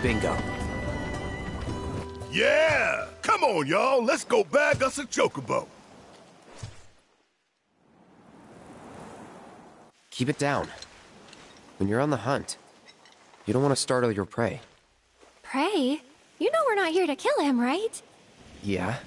Bingo. Yeah! Come on, y'all. Let's go bag us a chocobo. Keep it down. When you're on the hunt, you don't want to startle your prey. Prey? You know we're not here to kill him, right? Yeah?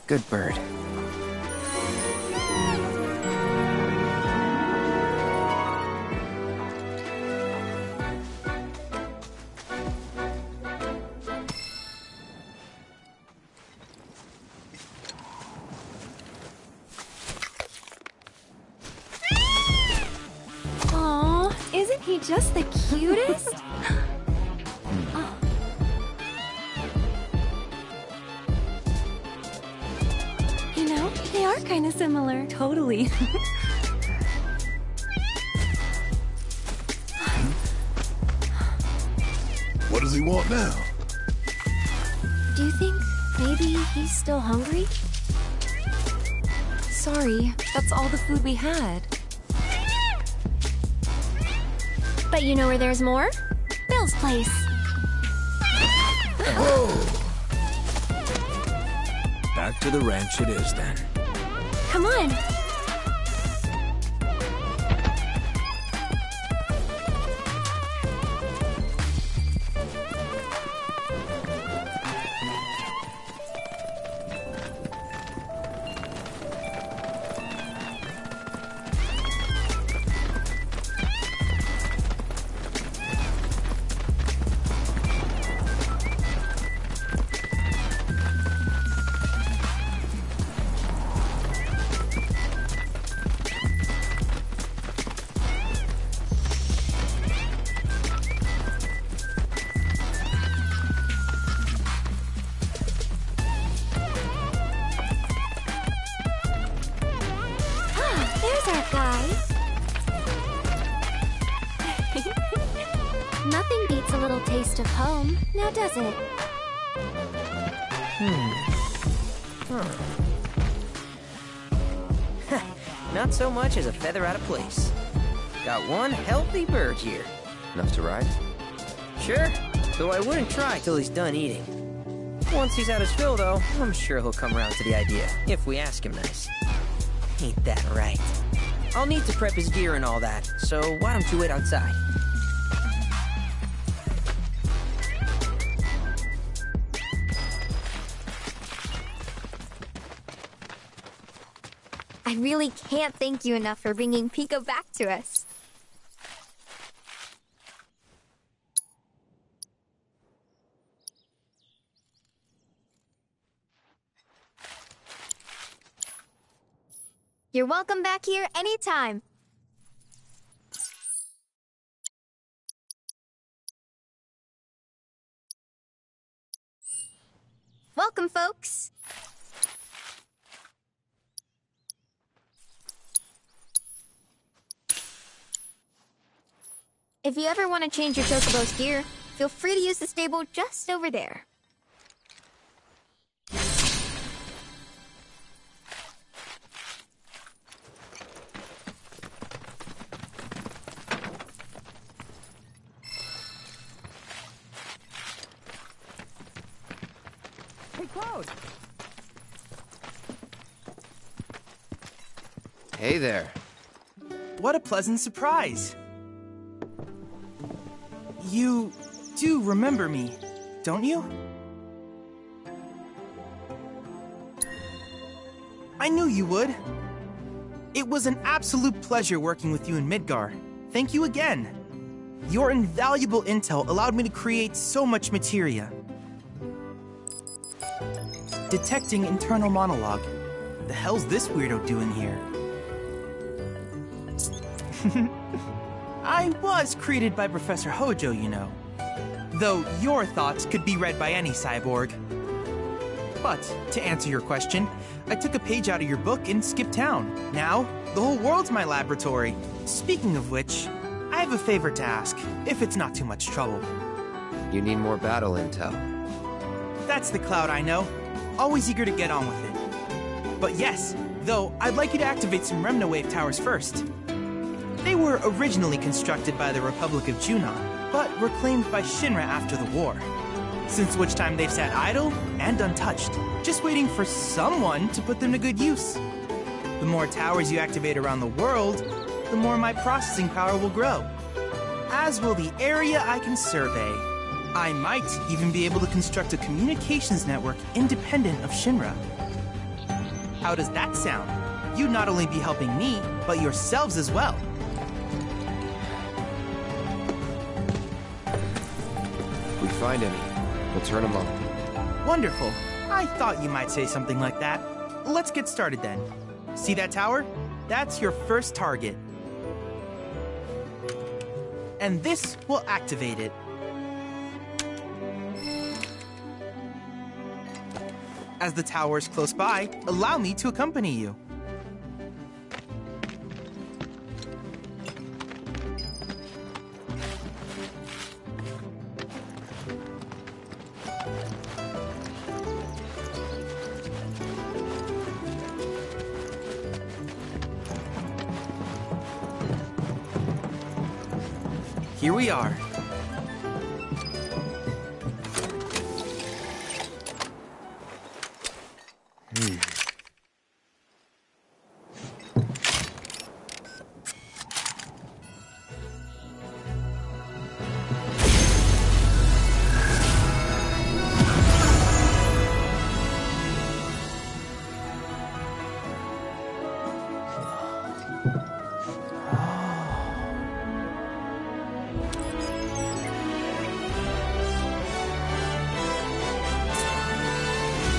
Good bird. Aw, isn't he just the cutest? You know, they are kind of similar. Totally. What does he want now? Do you think maybe he's still hungry? Sorry, that's all the food we had. But you know where there's more? Bill's place. Whoa! Back to the ranch it is then. Come on. There's our guy. Nothing beats a little taste of home, now does it? Not so much as a feather out of place. Got one healthy bird here. Enough to ride? Sure, though I wouldn't try till he's done eating. Once he's had his fill, though, I'm sure he'll come around to the idea, if we ask him nice. Ain't that right? I'll need to prep his gear and all that, so why don't you wait outside? I really can't thank you enough for bringing Pico back to us. You're welcome back here anytime. Welcome, folks. If you ever want to change your Chocobo's gear, feel free to use the stable just over there. Cloud! Hey there. What a pleasant surprise. You do remember me, don't you? I knew you would. It was an absolute pleasure working with you in Midgar. Thank you again. Your invaluable intel allowed me to create so much materia. Detecting internal monologue. The hell's this weirdo doing here? I was created by Professor Hojo, you know. Though your thoughts could be read by any cyborg. But, to answer your question, I took a page out of your book and skipped town. Now, the whole world's my laboratory. Speaking of which, I have a favor to ask, if it's not too much trouble. You need more battle intel. That's the Cloud I know. Always eager to get on with it. But yes, though, I'd like you to activate some Remnawave towers first. They were originally constructed by the Republic of Junon, but were claimed by Shinra after the war. Since which time they've sat idle and untouched, just waiting for someone to put them to good use. The more towers you activate around the world, the more my processing power will grow. As will the area I can survey. I might even be able to construct a communications network independent of Shinra. How does that sound? You'd not only be helping me, but yourselves as well. If we find any, we'll turn them on. Wonderful. I thought you might say something like that. Let's get started then. See that tower? That's your first target. And this will activate it. As the tower is close by, allow me to accompany you. Here we are.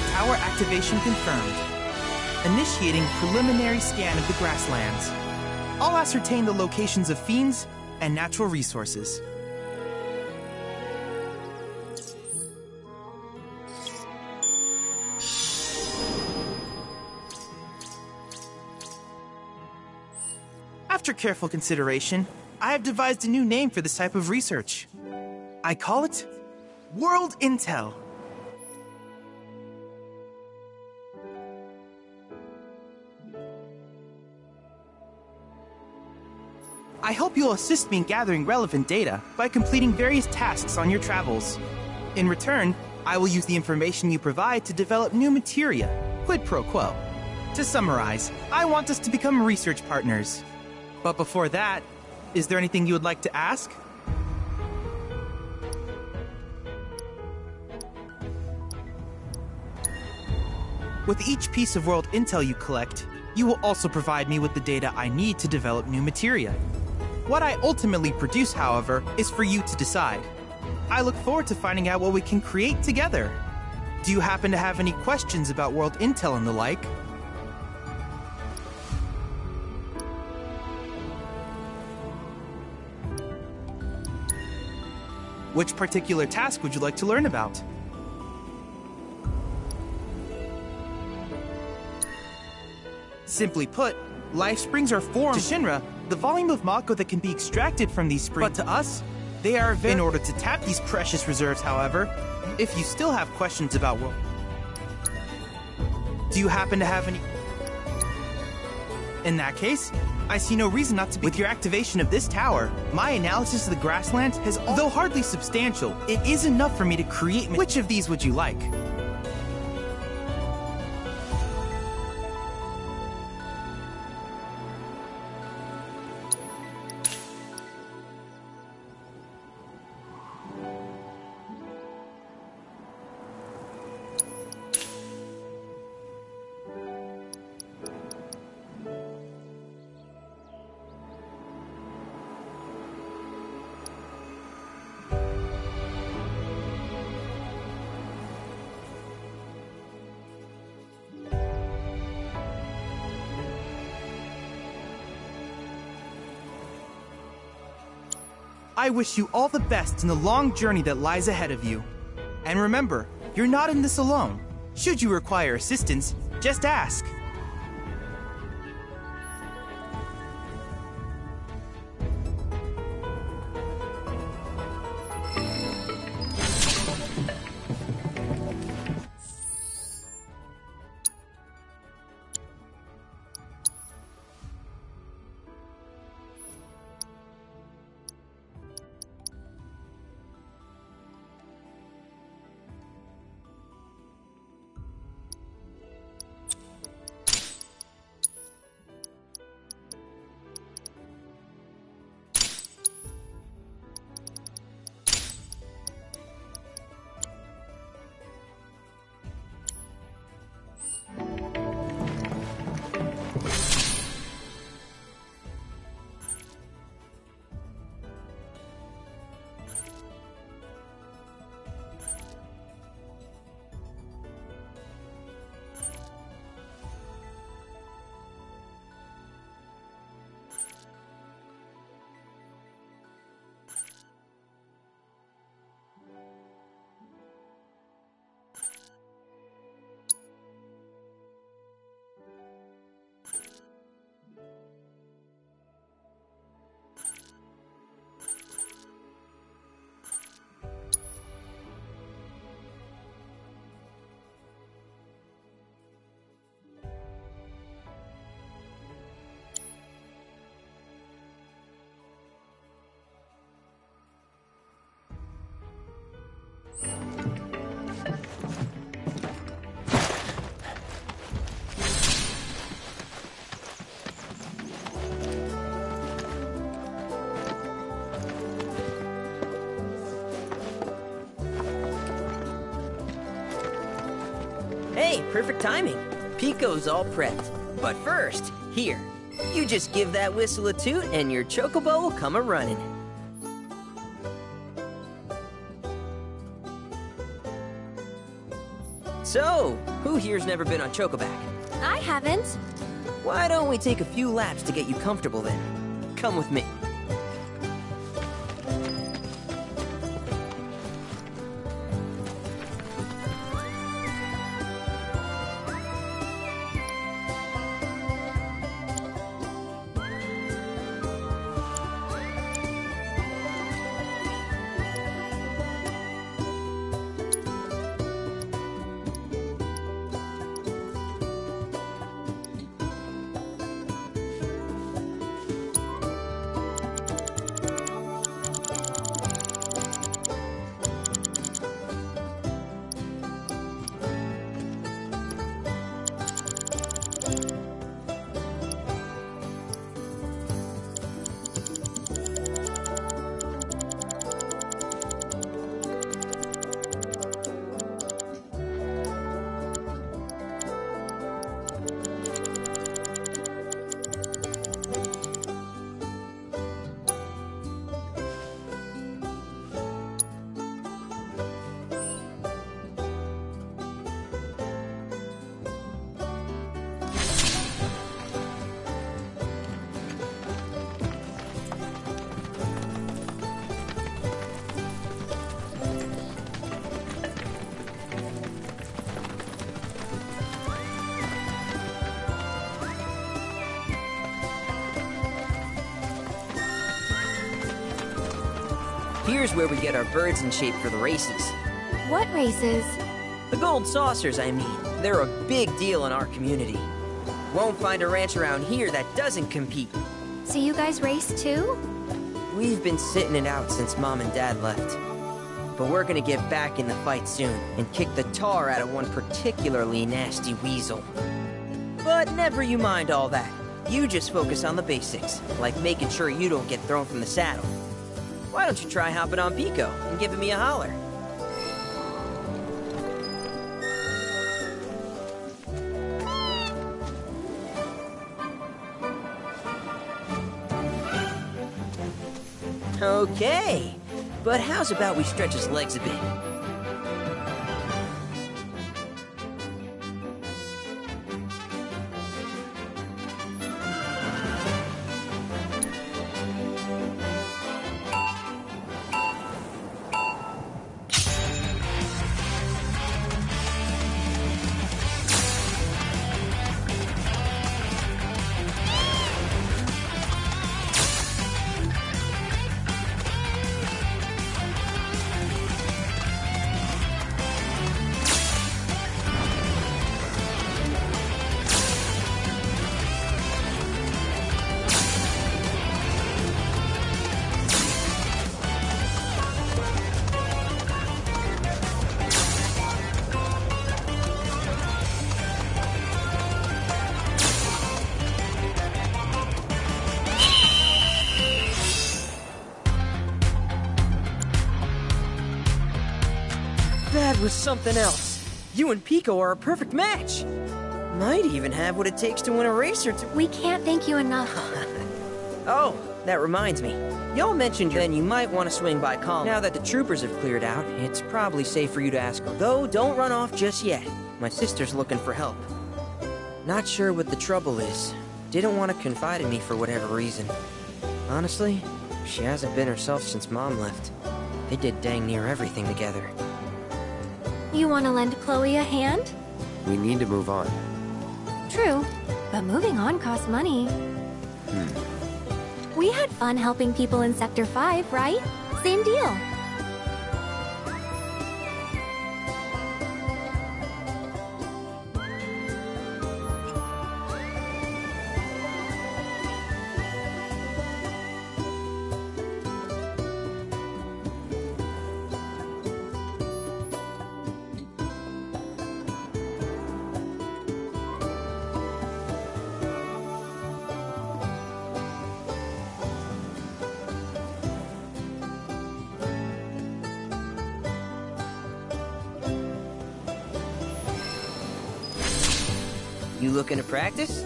Tower activation confirmed. Initiating preliminary scan of the grasslands. I'll ascertain the locations of fiends and natural resources. After careful consideration, I have devised a new name for this type of research. I call it World Intel. I hope you'll assist me in gathering relevant data by completing various tasks on your travels. In return, I will use the information you provide to develop new materia, quid pro quo. To summarize, I want us to become research partners. But before that, is there anything you would like to ask? With each piece of world intel you collect, you will also provide me with the data I need to develop new materia. What I ultimately produce, however, is for you to decide. I look forward to finding out what we can create together. Do you happen to have any questions about world intel and the like? Which particular task would you like to learn about? Simply put, life springs are formed. To Shinra, the volume of Mako that can be extracted from these springs. But to us, they are very... In order to tap these precious reserves, however, if you still have questions about what... Do you happen to have any... In that case, I see no reason not to be... With your activation of this tower, my analysis of the grasslands has... Though hardly substantial, it is enough for me to create... Which of these would you like? I wish you all the best in the long journey that lies ahead of you. And remember, you're not in this alone. Should you require assistance, just ask. Hey, perfect timing. Pico's all prepped. But first, here. You just give that whistle a toot and your chocobo will come a-running. So, who here's never been on Chocoback? I haven't. Why don't we take a few laps to get you comfortable then? Come with me. Here's where we get our birds in shape for the races. What races? The gold saucers, I mean. They're a big deal in our community. Won't find a ranch around here that doesn't compete. So you guys race too? We've been sitting it out since Mom and Dad left. But we're gonna get back in the fight soon and kick the tar out of one particularly nasty weasel. But never you mind all that. You just focus on the basics, like making sure you don't get thrown from the saddle. Why don't you try hopping on Pico and giving me a holler? Okay, but how's about we stretch his legs a bit? That was something else. You and Pico are a perfect match. Might even have what it takes to win a race or two. We can't thank you enough. Oh, that reminds me. Y'all mentioned then you might want to swing by Calm. Now that the troopers have cleared out, it's probably safe for you to ask her. Though, don't run off just yet. My sister's looking for help. Not sure what the trouble is. Didn't want to confide in me for whatever reason. Honestly, she hasn't been herself since Mom left. They did dang near everything together. You want to lend Chloe a hand? We need to move on. True, but moving on costs money. We had fun helping people in Sector 5, right? Same deal. You looking to practice?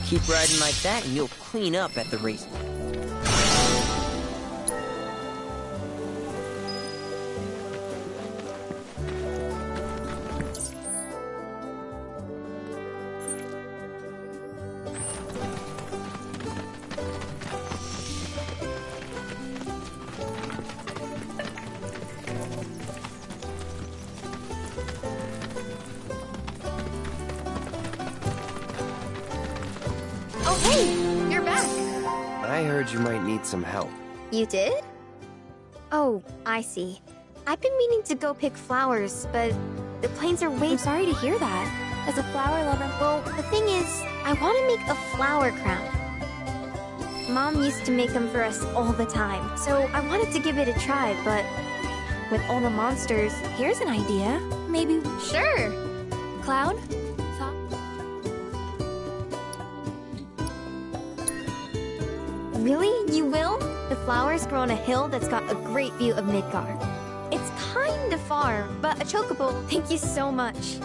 Keep riding like that and you'll clean up at the race. Oh, hey! You're back! I heard you might need some help. You did? Oh, I see. I've been meaning to go pick flowers, but the planes are way... I'm sorry to hear that. As a flower lover... Well, the thing is, I want to make a flower crown. Mom used to make them for us all the time, so I wanted to give it a try, but... with all the monsters... Here's an idea. Maybe... Sure! Cloud? Really? You will? The flowers grow on a hill that's got a great view of Midgar. It's kinda far, but a chocobo... Thank you so much.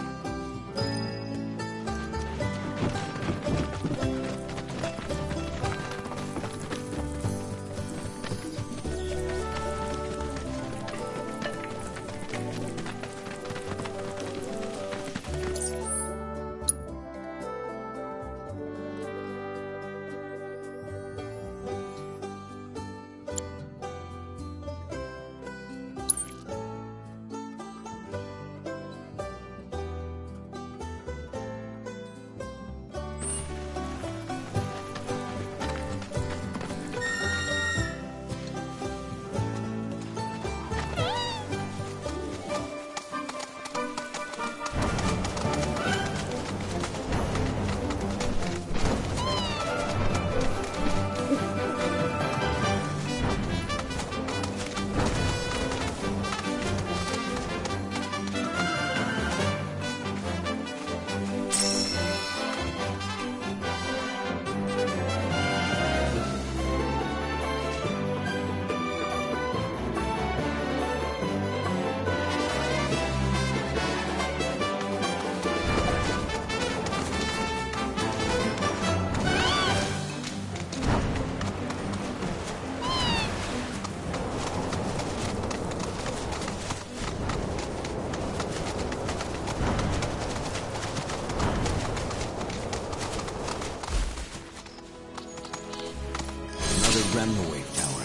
remnant wave tower.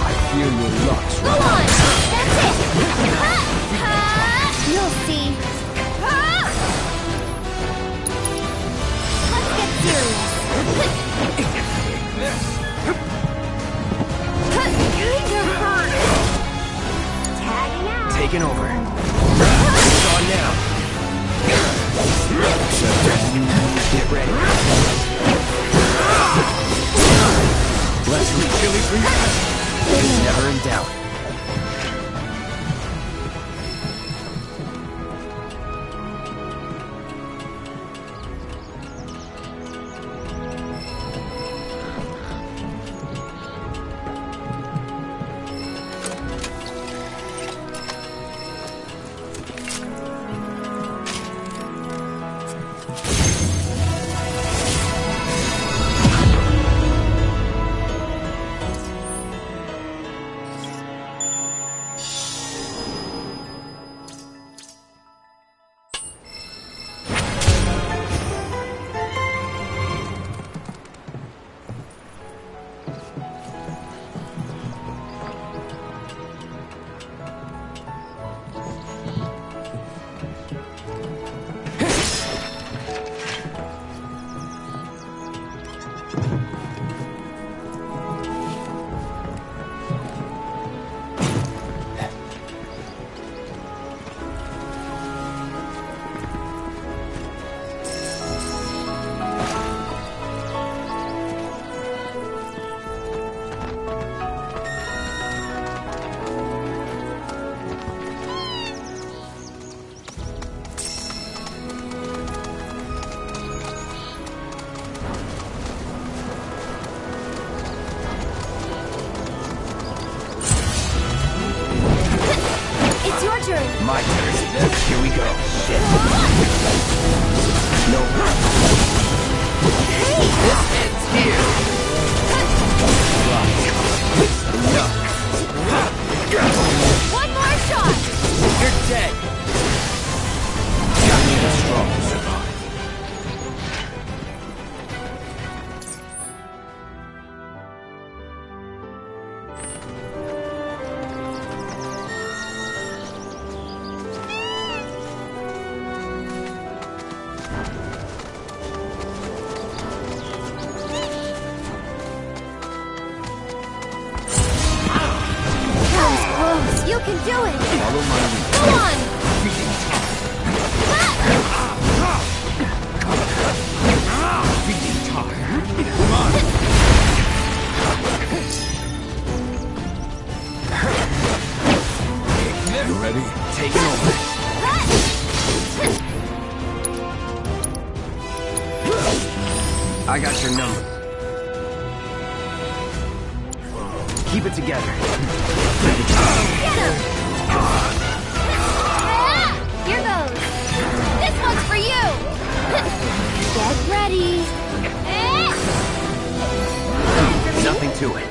I feel your locks. Go on! That's it! Ha! Ha! You'll see. Ha! Let's get serious. You're hurt. Tagging out. Taking over. It's on now. Get ready. Let's chili for you. Never in doubt. My turn. Here we go. Shit. No. This ends here. Enough. One more shot! You're dead. Only the strong survive. You can do it! Follow my lead. Go on! Freaking time. Freaking time. Come on. You ready? Taking over. I got your number. Keep it together. Get him! Here goes! This one's for you! Get ready! Nothing to it.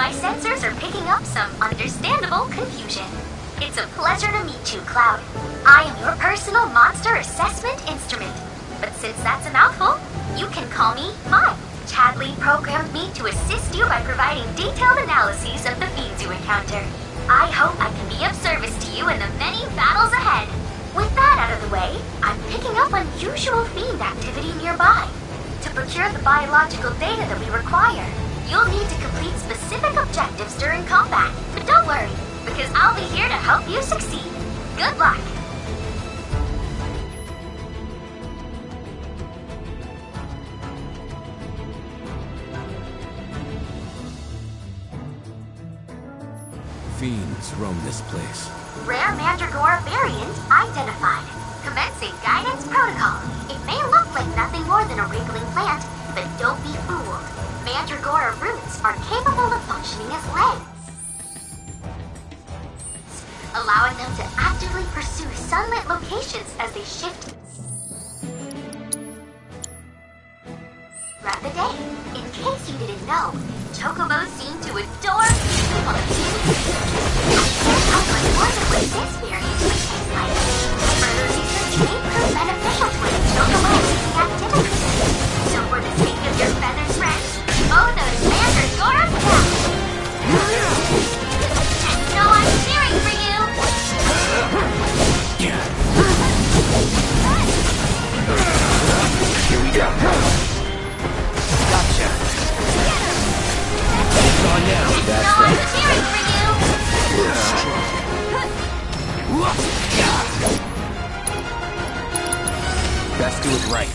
My sensors are picking up some understandable confusion. It's a pleasure to meet you, Cloud. I am your personal monster assessment instrument. But since that's a mouthful, you can call me Mime. Chadley programmed me to assist you by providing detailed analyses of the fiends you encounter. I hope I can be of service to you in the many battles ahead. With that out of the way, I'm picking up unusual fiend activity nearby. To procure the biological data that we require, you'll need to complete specific objectives during combat. But don't worry, because I'll be here to help you succeed. Good luck! Fiends roam this place. Rare Mandragora variant identified. Commencing guidance protocol. It may look like nothing more than a wriggling plant, but don't be fooled. Mandragora roots are capable of functioning as legs, allowing them to actively pursue sunlit locations as they shift throughout the day. In case you didn't know, Chocobos seem to adore people on the I can't help but wonder what this variant would taste like. Further research may prove beneficial to its Chocobos activity. So for the sake of your feathered friends, oh, those Mandragoras down! Just know I'm cheering for you! Here we go. Gotcha. It's on now. Just know I'm cheering for you! Best do it right.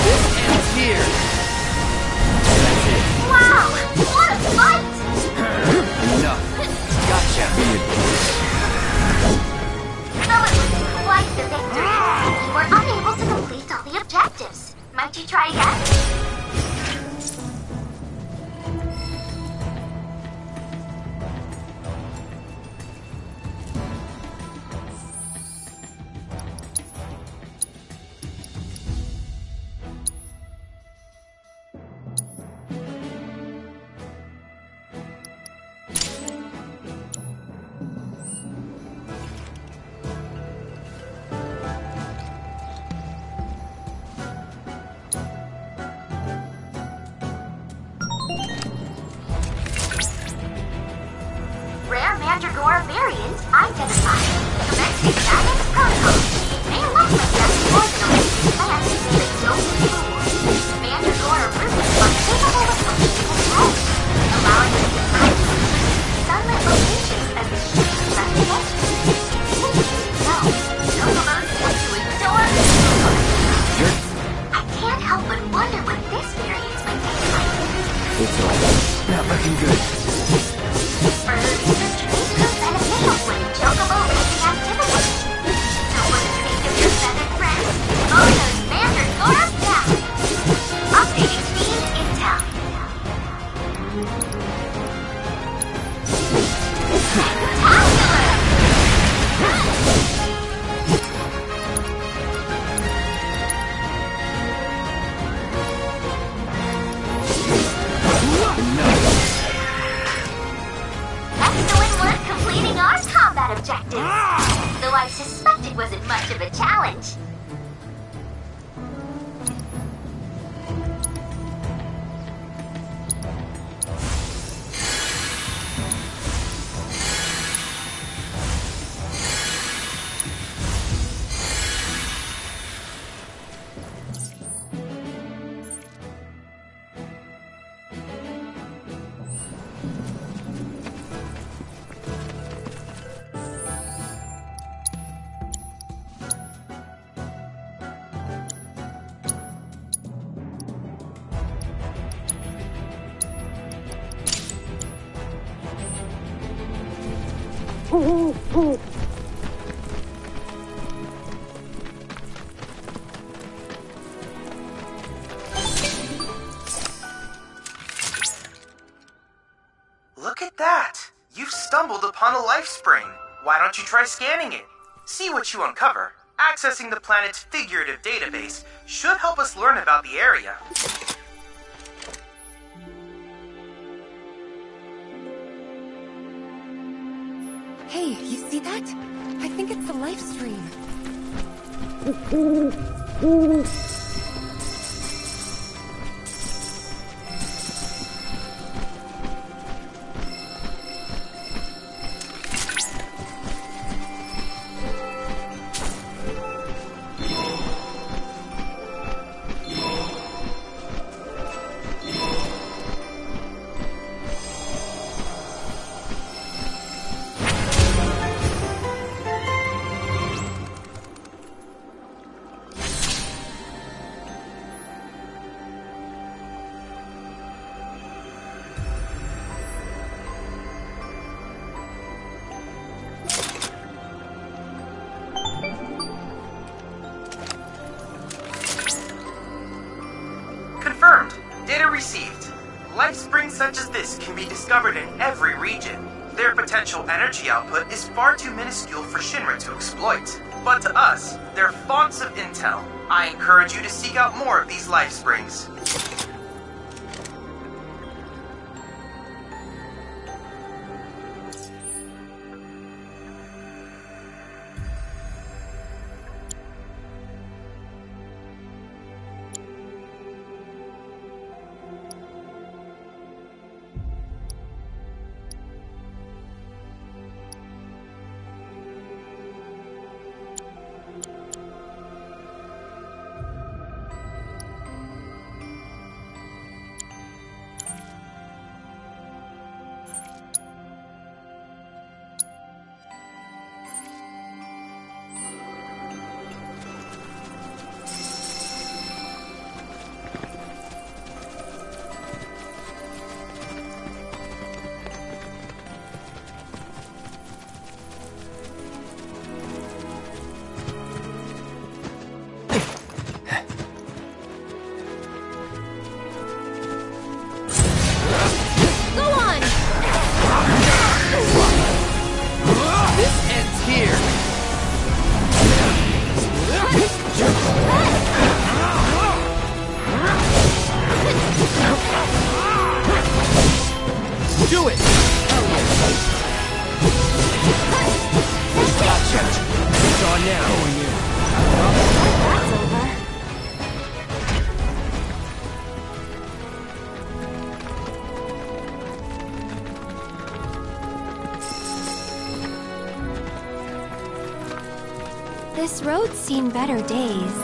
This ends here. That's it. Wow! What a fight! Enough. Gotcha. Though it was quite the victory, you were unable to complete all the objectives. Might you try again? Rare Mandragora variant identified. Commencing guidance protocol. It may look like nothing more than a wriggling plant, but don't be fooled. Mandragora roots are capable of functioning as legs, allowing them to actively pursue sunlit locations as they shift throughout the day. No, Chocobos seem to adore the I can't help but wonder what this variant might taste like. It's all not looking good. Further research may prove beneficial to any Chocobo raising activity. So for the sake of your feathered friends, mow those Mandragoras down. Updating fiend intel. Spectacular! Excellent work completing our combat objectives. Though I suspect it wasn't much of a challenge. Look at that! You've stumbled upon a life spring. Why don't you try scanning it? See what you uncover. Accessing the planet's figurative database should help us learn about the area. Hey, you see that? I think it's the life stream. Confirmed. Data received. Life springs such as this can be discovered in every region. Their potential energy output is far too minuscule for Shinra to exploit. But to us, they're fonts of intel. I encourage you to seek out more of these life springs. This road's seen better days.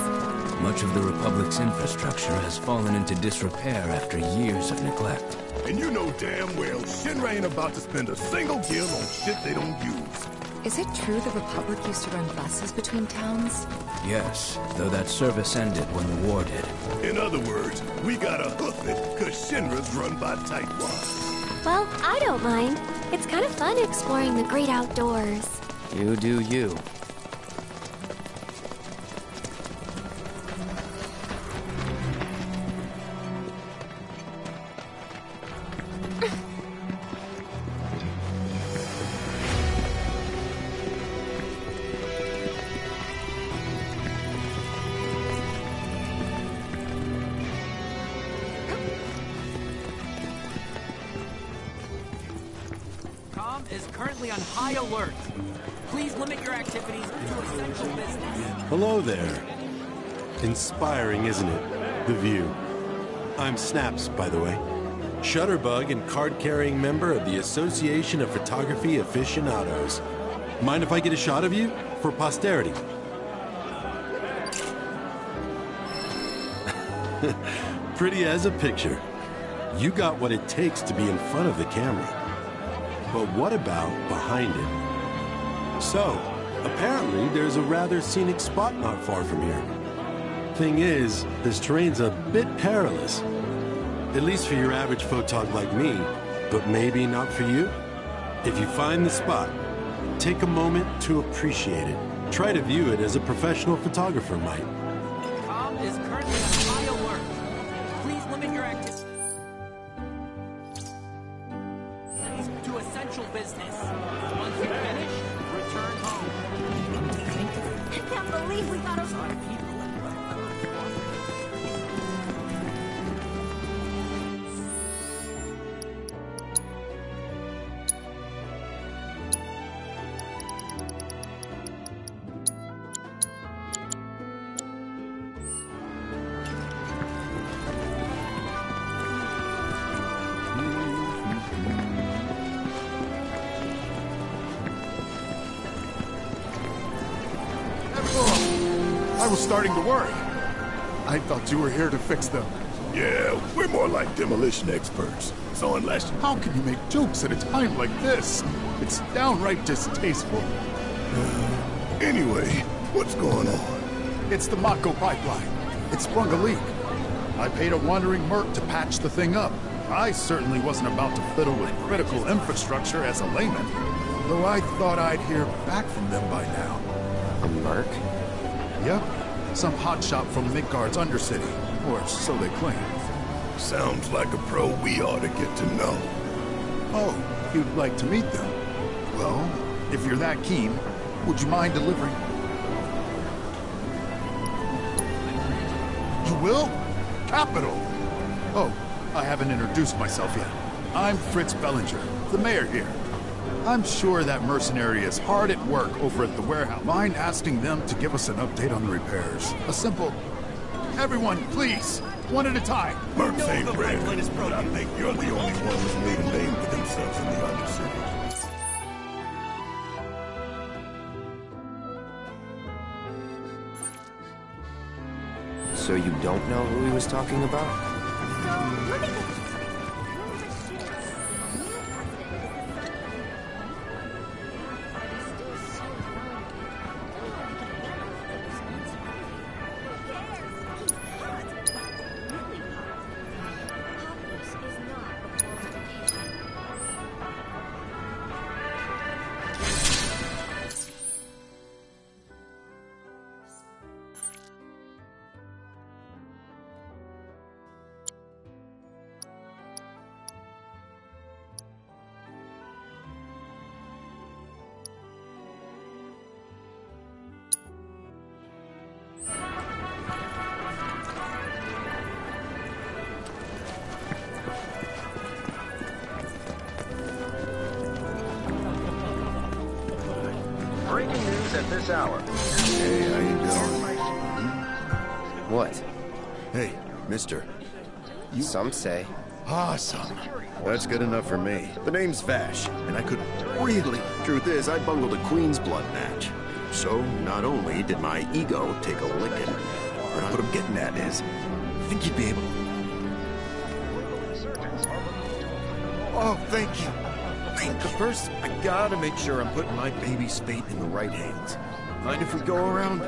Much of the Republic's infrastructure has fallen into disrepair after years of neglect. And you know damn well Shinra ain't about to spend a single gil on shit they don't use. Is it true the Republic used to run buses between towns? Yes, though that service ended when the war did. In other words, we gotta hoof it, cause Shinra's run by tightwads. Well, I don't mind. It's kind of fun exploring the great outdoors. You do you. Is currently on high alert. Please limit your activities to essential business. Hello there. Inspiring, isn't it? The view. I'm Snaps, by the way. Shutterbug and card-carrying member of the Association of Photography Aficionados. Mind if I get a shot of you? For posterity. Pretty as a picture. You got what it takes to be in front of the camera. But what about behind it? So, apparently there's a rather scenic spot not far from here. Thing is, this terrain's a bit perilous. At least for your average photog like me, but maybe not for you. If you find the spot, take a moment to appreciate it. Try to view it as a professional photographer might. Com is currently on high alert. Please limit your activities to essential business. Once you finish, return home. I can't believe we got a... I was starting to worry. I thought you were here to fix them. Yeah, we're more like demolition experts. So unless... How can you make jokes at a time like this? It's downright distasteful. Anyway, what's going on? It's the Mako pipeline. It sprung a leak. I paid a wandering merc to patch the thing up. I certainly wasn't about to fiddle with critical infrastructure as a layman, though I thought I'd hear back from them by now. A merc? Yep. Some hotshot from Midgard's Undercity, or so they claim. Sounds like a pro we ought to get to know. Oh, you'd like to meet them? Well, if you're that keen, would you mind delivering? You will? Capital! Oh, I haven't introduced myself yet. I'm Fritz Bellinger, the mayor here. I'm sure that mercenary is hard at work over at the warehouse. Mind asking them to give us an update on the repairs? A simple... Everyone, please! One at a time! Mercs ain't rare, but I think you're the only one who's made a name for themselves in the Undercity. So you don't know who he was talking about? Let me get... Breaking news at this hour. Hey, how you doing? What? Hey, mister. Some say. Awesome. That's good enough for me. The name's Vash, and I could really... Truth is, I bungled a Queen's Blood match. So, not only did my ego take a licking, but what I'm getting at is, I think you'd be able... Oh, thank you. But first, I gotta make sure I'm putting my baby's fate in the right hands. Mind if we go around?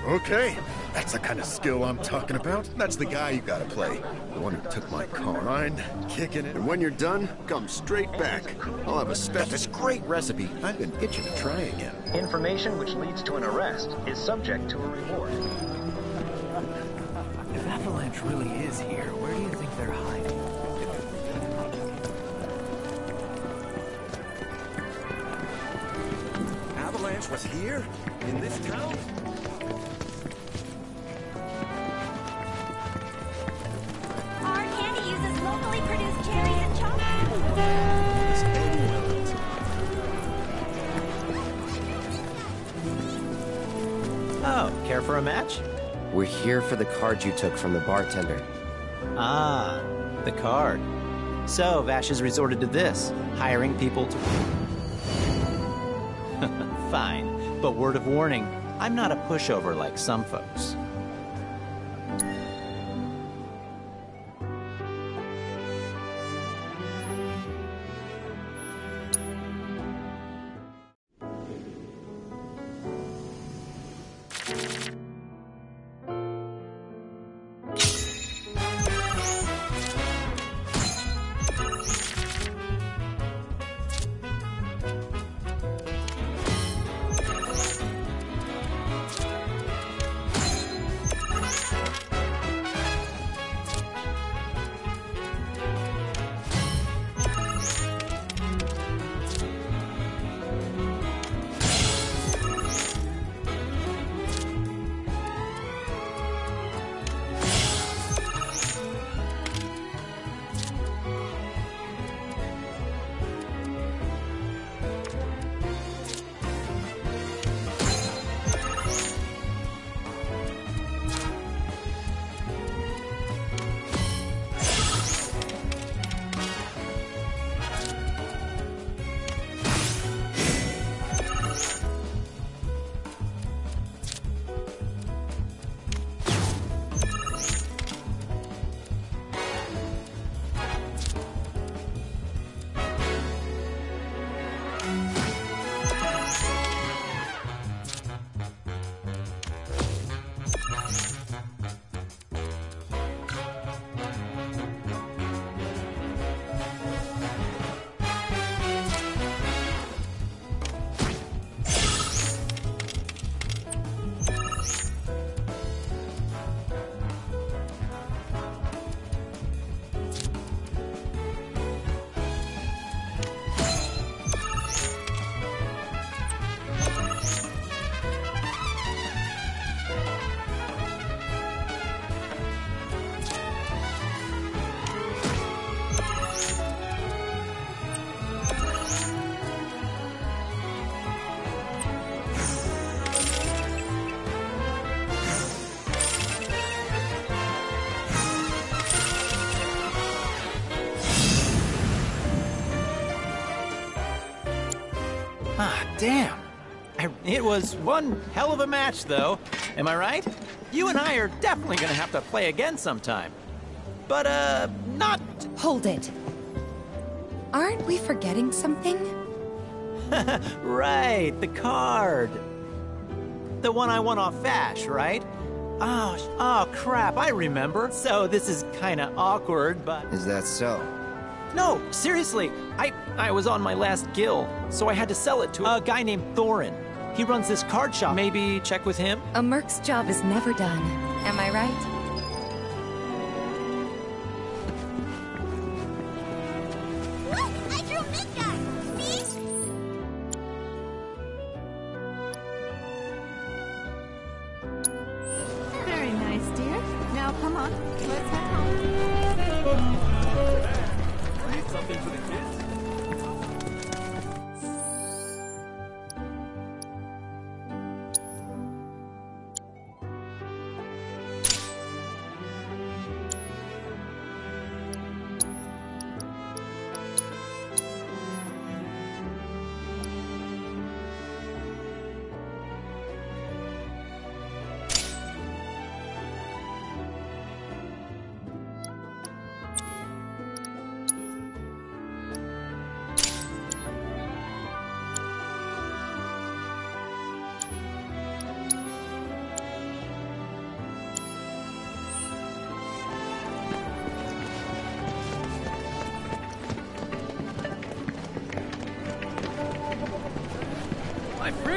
Okay, that's the kind of skill I'm talking about. That's the guy you gotta play. The one who took my car. Mind kicking it. And when you're done, come straight back. I'll have this great recipe I've been itching to try again. Information which leads to an arrest is subject to a reward. If Avalanche really is here, where do you think they're hiding? Avalanche was here? In this town? Our candy uses locally produced cherries and chocolate. Oh, care for a match? We're here for the card you took from the bartender. Ah, the card. So, Vash has resorted to this, hiring people to... Fine, but word of warning, I'm not a pushover like some folks. Ah, damn. It was one hell of a match, though. Am I right? You and I are definitely gonna have to play again sometime. But, not... Hold it. Aren't we forgetting something? Right, the card. The one I won off Vash, right? Oh, crap, I remember. So this is kinda awkward, but... Is that so? No, seriously, I was on my last gill, so I had to sell it to a guy named Thorin. He runs this card shop. Maybe check with him? A merc's job is never done. Am I right? Look! I drew Midgar! See? Very nice, dear. Now come on, let's head home. Need something for the kids?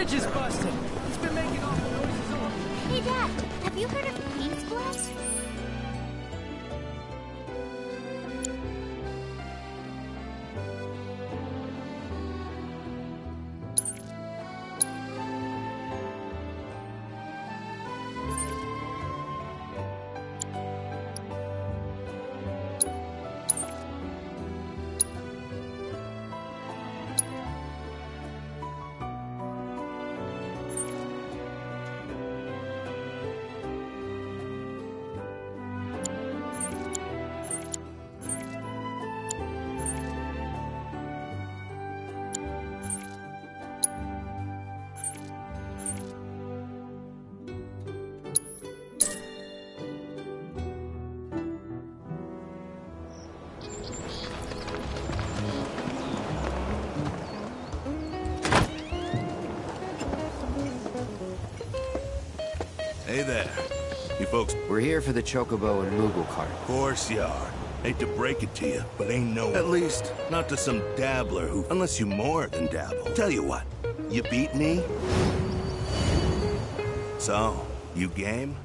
bridge is busted. He's been making awful noises all... Hey, Dad, have you heard of Queen's Blood? Hey there. You folks... We're here for the Chocobo and Moogle cart. Of course you are. Hate to break it to you, but ain't no... At least, not to some dabbler who... Unless you more than dabble. Tell you what, you beat me? So, you game?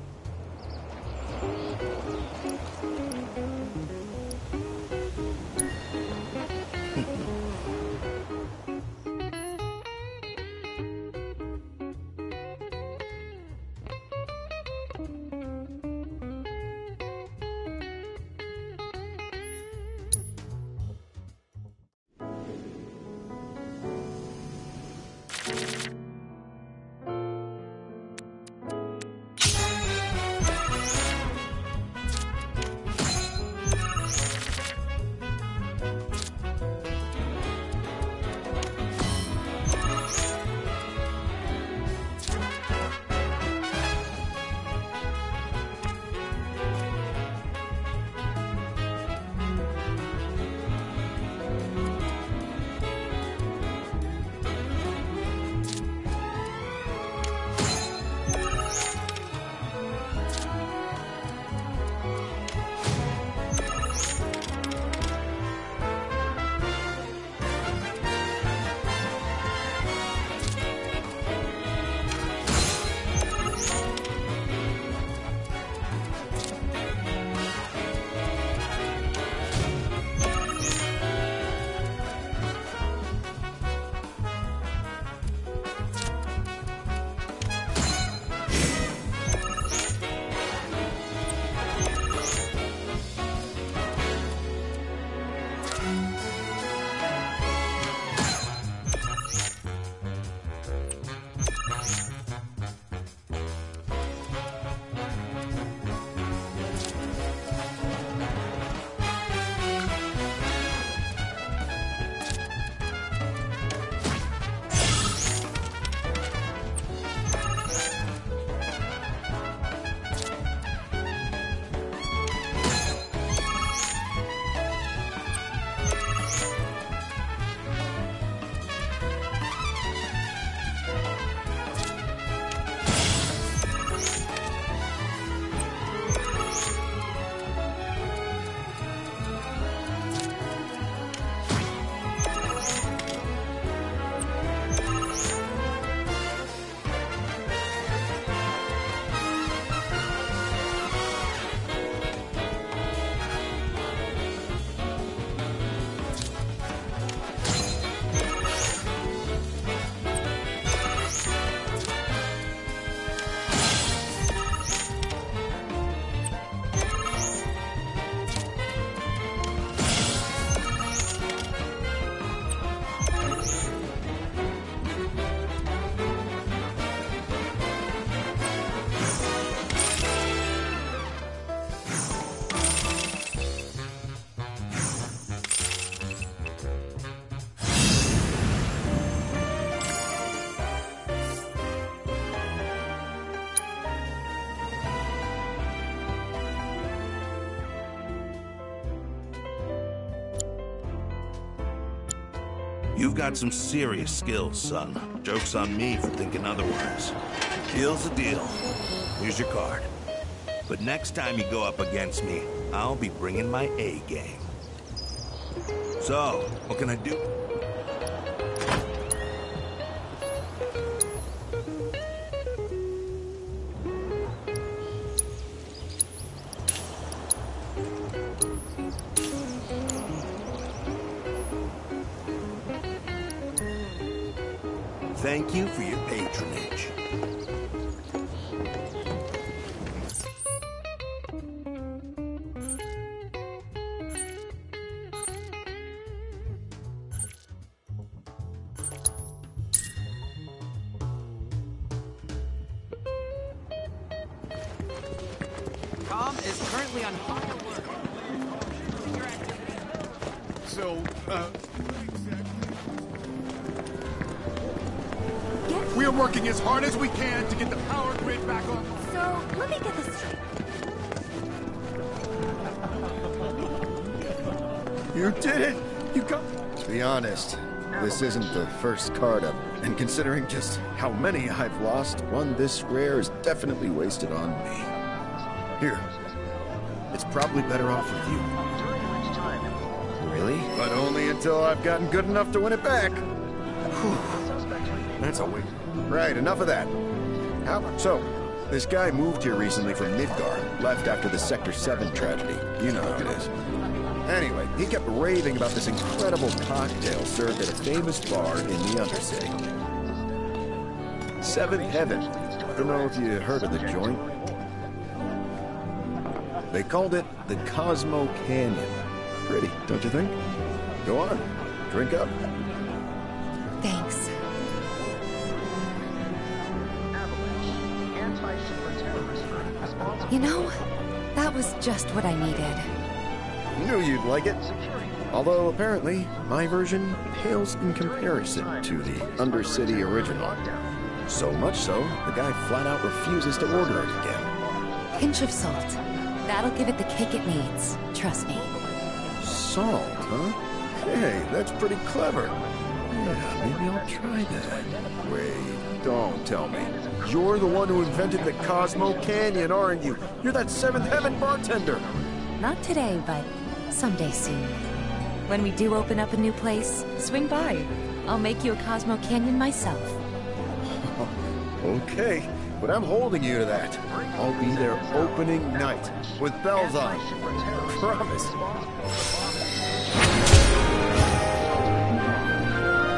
You've got some serious skills, son. Joke's on me for thinking otherwise. Deal's a deal. Here's your card. But next time you go up against me, I'll be bringing my A game. So, what can I do? thank you for your patronage. Tom is currently on high alert. So, we are working as hard as we can to get the power grid back on. So, let me get this straight. You did it! You got... To be honest, this isn't the first card up, and considering just how many I've lost, one this rare is definitely wasted on me. Here. It's probably better off with you. Really? But only until I've gotten good enough to win it back. Whew. That's a win. Right, enough of that. So, this guy moved here recently from Midgar, left after the Sector 7 tragedy. You know how it is. Anyway, he kept raving about this incredible cocktail served at a famous bar in the Undercity. Seventh Heaven. Don't know if you heard of the joint. They called it the Cosmo Canyon. Pretty, don't you think? Go on, drink up. Thanks. You know, that was just what I needed. Knew you'd like it. Although, apparently, my version pales in comparison to the Undercity original. So much so, the guy flat out refuses to order it again. Pinch of salt. That'll give it the kick it needs. Trust me. Salt, huh? Hey, that's pretty clever. Yeah, maybe I'll try that. Wait, don't tell me. You're the one who invented the Cosmo Canyon, aren't you? You're that Seventh Heaven bartender. Not today, but someday soon. When we do open up a new place, swing by. I'll make you a Cosmo Canyon myself. Okay, but I'm holding you to that. I'll be there opening night, with bells on. Promise.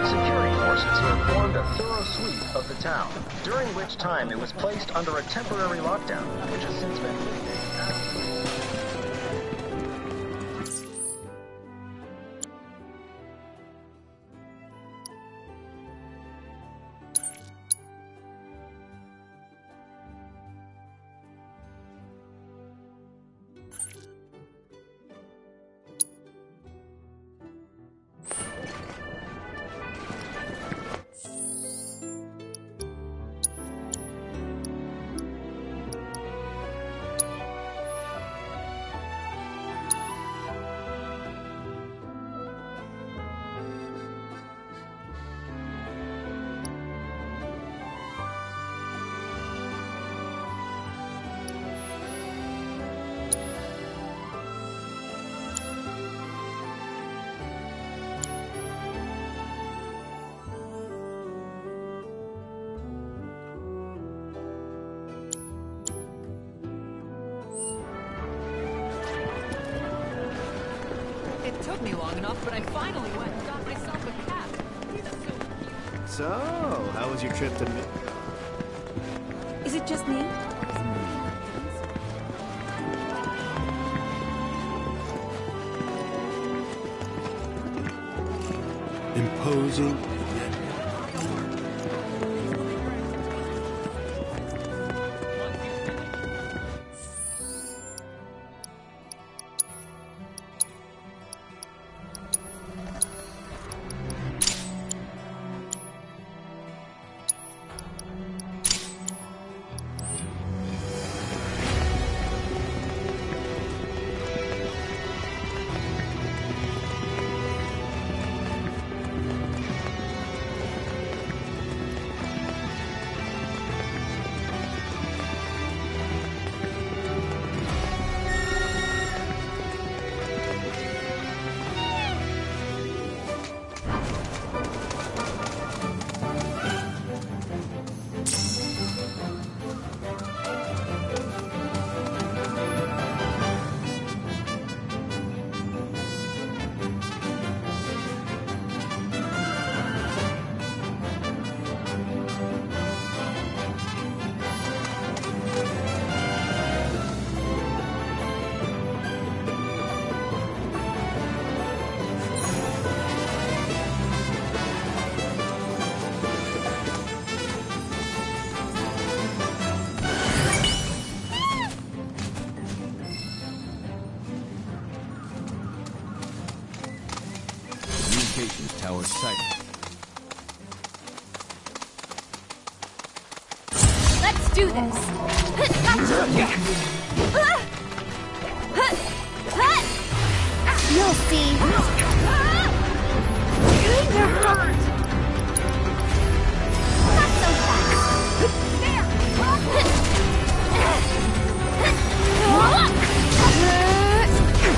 Security forces performed a thorough sweep of the town, during which time it was placed under a temporary lockdown, which has since been lifted. It took me long enough, but I finally went and got myself a cat. So, how was your trip to Is it just me? Imposing. sight. Let's do this. You'll see. You're hurt. Not so fast. There.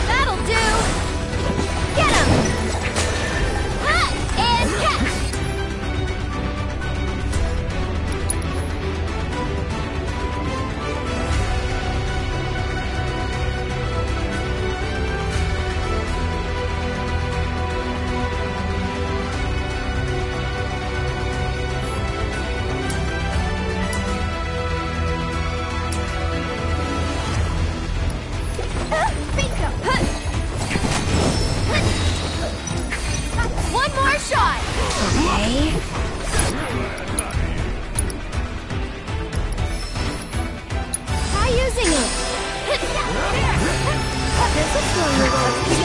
That'll do. Get him. And catch. One more shot! Okay. Try using it! This will slow you up.